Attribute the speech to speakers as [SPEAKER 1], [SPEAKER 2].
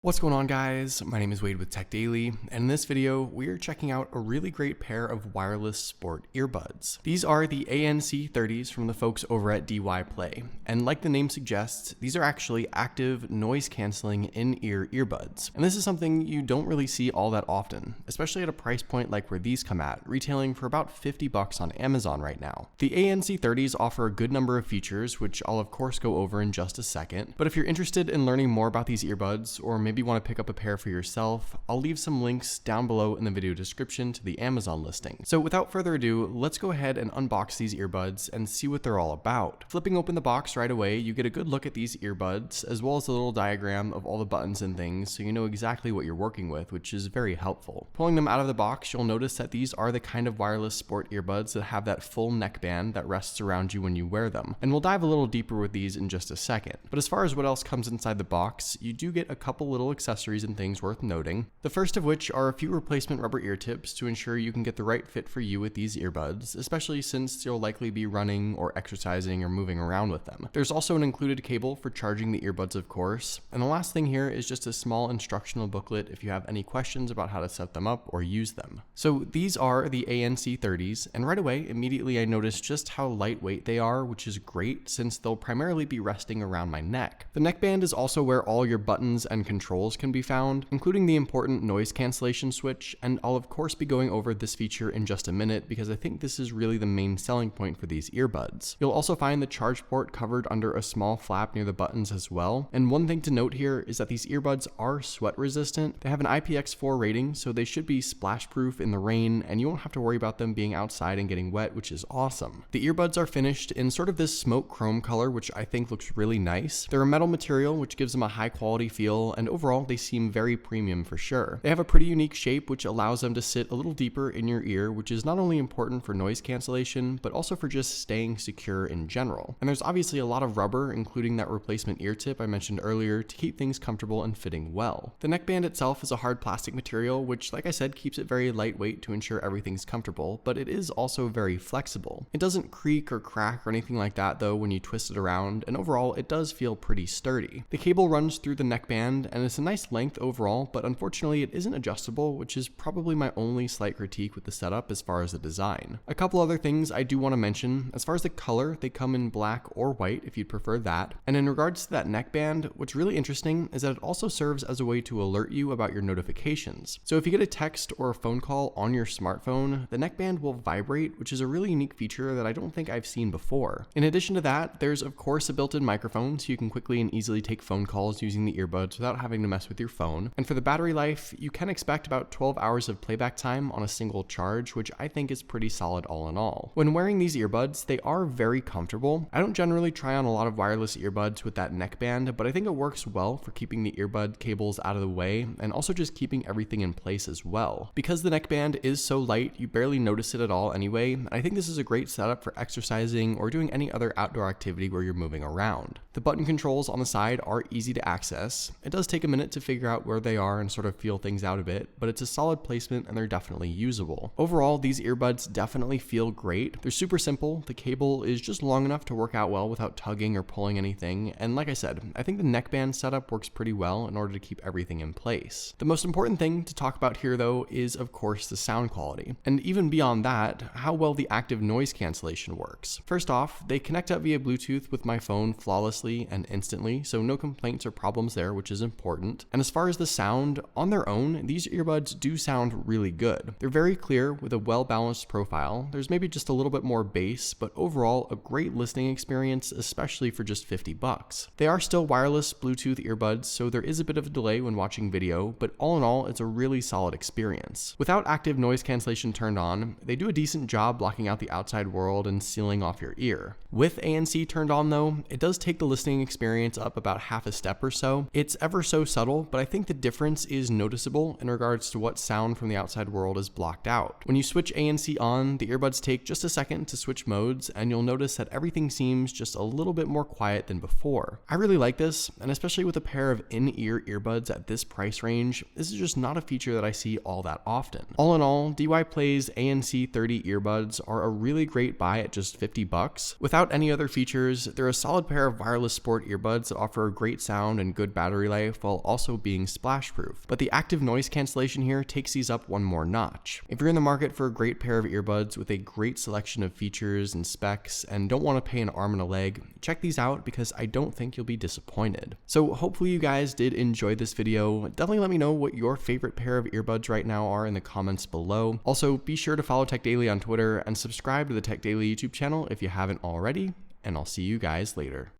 [SPEAKER 1] What's going on, guys? My name is Wade with Tech Daily, and in this video, we are checking out a really great pair of wireless sport earbuds. These are the ANC30s from the folks over at Dyplay, and like the name suggests, these are actually active noise-canceling in-ear earbuds. And this is something you don't really see all that often, especially at a price point like where these come at, retailing for about $50 on Amazon right now. The ANC30s offer a good number of features, which I'll of course go over in just a second, but if you're interested in learning more about these earbuds, or maybe want to pick up a pair for yourself, I'll leave some links down below in the video description to the Amazon listing. So without further ado, let's go ahead and unbox these earbuds and see what they're all about. Flipping open the box right away, you get a good look at these earbuds, as well as a little diagram of all the buttons and things, so you know exactly what you're working with, which is very helpful. Pulling them out of the box, you'll notice that these are the kind of wireless sport earbuds that have that full neckband that rests around you when you wear them. And we'll dive a little deeper with these in just a second. But as far as what else comes inside the box, you do get a couple little accessories and things worth noting. The first of which are a few replacement rubber ear tips to ensure you can get the right fit for you with these earbuds, especially since you'll likely be running or exercising or moving around with them. There's also an included cable for charging the earbuds, of course. And the last thing here is just a small instructional booklet if you have any questions about how to set them up or use them. So these are the ANC30s, and right away, immediately I noticed just how lightweight they are, which is great since they'll primarily be resting around my neck. The neckband is also where all your buttons and controls can be found, including the important noise cancellation switch, and I'll of course be going over this feature in just a minute because I think this is really the main selling point for these earbuds. You'll also find the charge port covered under a small flap near the buttons as well, and one thing to note here is that these earbuds are sweat resistant. They have an IPX4 rating, so they should be splash proof in the rain, and you won't have to worry about them being outside and getting wet, which is awesome. The earbuds are finished in sort of this smoke chrome color, which I think looks really nice. They're a metal material, which gives them a high quality feel, and overall they seem very premium for sure. They have a pretty unique shape, which allows them to sit a little deeper in your ear, which is not only important for noise cancellation, but also for just staying secure in general. And there's obviously a lot of rubber, including that replacement ear tip I mentioned earlier, to keep things comfortable and fitting well. The neckband itself is a hard plastic material, which, like I said, keeps it very lightweight to ensure everything's comfortable, but it is also very flexible. It doesn't creak or crack or anything like that though when you twist it around, and overall it does feel pretty sturdy. The cable runs through the neckband, and it's a nice length overall, but unfortunately it isn't adjustable, which is probably my only slight critique with the setup as far as the design. A couple other things I do want to mention. As far as the color, they come in black or white if you'd prefer that. And in regards to that neckband, what's really interesting is that it also serves as a way to alert you about your notifications. So if you get a text or a phone call on your smartphone, the neckband will vibrate, which is a really unique feature that I don't think I've seen before. In addition to that, there's of course a built-in microphone, so you can quickly and easily take phone calls using the earbuds without having to mess with your phone. And for the battery life, you can expect about 12 hours of playback time on a single charge, which I think is pretty solid all in all. When wearing these earbuds, they are very comfortable. I don't generally try on a lot of wireless earbuds with that neckband, but I think it works well for keeping the earbud cables out of the way and also just keeping everything in place as well. Because the neckband is so light, you barely notice it at all anyway, and I think this is a great setup for exercising or doing any other outdoor activity where you're moving around. The button controls on the side are easy to access. It does take a minute to figure out where they are and sort of feel things out a bit, but it's a solid placement and they're definitely usable. Overall, these earbuds definitely feel great. They're super simple. The cable is just long enough to work out well without tugging or pulling anything, and like I said, I think the neckband setup works pretty well in order to keep everything in place. The most important thing to talk about here though is of course the sound quality, and even beyond that, how well the active noise cancellation works. First off, they connect up via Bluetooth with my phone flawlessly and instantly, so no complaints or problems there, which is important. And as far as the sound, on their own, these earbuds do sound really good. They're very clear with a well-balanced profile. There's maybe just a little bit more bass, but overall a great listening experience, especially for just $50. They are still wireless Bluetooth earbuds, so there is a bit of a delay when watching video, but all in all, it's a really solid experience. Without active noise cancellation turned on, they do a decent job blocking out the outside world and sealing off your ear. With ANC turned on though, it does take the listening experience up about half a step or so. It's ever so subtle, but I think the difference is noticeable in regards to what sound from the outside world is blocked out. When you switch ANC on, the earbuds take just a second to switch modes, and you'll notice that everything seems just a little bit more quiet than before. I really like this, and especially with a pair of in-ear earbuds at this price range, this is just not a feature that I see all that often. All in all, Dyplay's ANC30 earbuds are a really great buy at just $50. Without any other features, they're a solid pair of wireless sport earbuds that offer a great sound and good battery life, while while also being splash proof. But the active noise cancellation here takes these up one more notch. If you're in the market for a great pair of earbuds with a great selection of features and specs and don't want to pay an arm and a leg, check these out because I don't think you'll be disappointed. So hopefully you guys did enjoy this video. Definitely let me know what your favorite pair of earbuds right now are in the comments below. Also, be sure to follow Tech Daily on Twitter and subscribe to the Tech Daily YouTube channel if you haven't already, and I'll see you guys later.